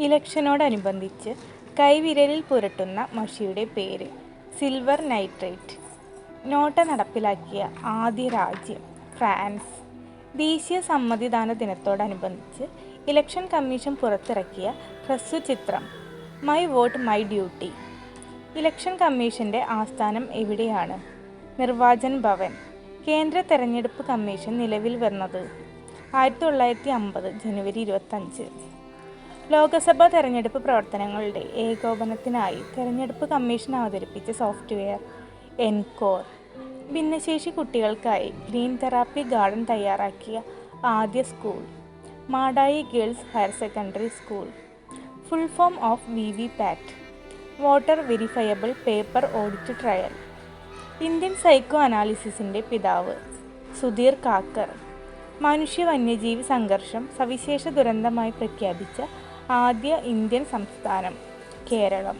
ഇലക്ഷനോടനുബന്ധിച്ച് കൈവിരലിൽ പുരട്ടുന്ന മഷിയുടെ പേര് silver nitrate. NOTA നടപ്പിലാക്കിയ ആദ്യ രാജ്യം ഫ്രാൻസ്. ദേശീയ സമ്മതിദാന ദിനത്തോടനുബന്ധിച്ച് ഇലക്ഷൻ കമ്മീഷൻ പുറത്തിറക്കിയ ഹ്രസ്വചിത്രം my vote my duty. Election കമ്മീഷൻ്റെ ആസ്ഥാനം എവിടെയാണ്? നിർവാചൻ ഭവൻ. കേന്ദ്ര തെരഞ്ഞെടുപ്പ് കമ്മീഷൻ നിലവിൽ വന്നത് 1950 ജനുവരി 25. ലോക്സഭാ തെരഞ്ഞെടുപ്പ് പ്രവർത്തനങ്ങളുടെ ഏകോപനത്തിനായി തെരഞ്ഞെടുപ്പ് കമ്മീഷൻ അവതരിപ്പിച്ച സോഫ്റ്റ്വെയർ എൻകോർ. ഭിന്നശേഷി കുട്ടികൾക്കായി ഗ്രീൻ തെറാപ്പി ഗാർഡൻ തയ്യാറാക്കിയ ആദ്യ school Madayi girls higher secondary school. Full form of VVPAT. Voter verifiable paper audit trial. Indian psycho അനാലിസിസിൻ്റെ പിതാവ് സുധീർ കാക്കർ. മനുഷ്യ വന്യജീവി സംഘർഷം സവിശേഷ ദുരന്തമായി പ്രഖ്യാപിച്ച ആദ്യ ഇന്ത്യൻ സംസ്ഥാനം കേരളം.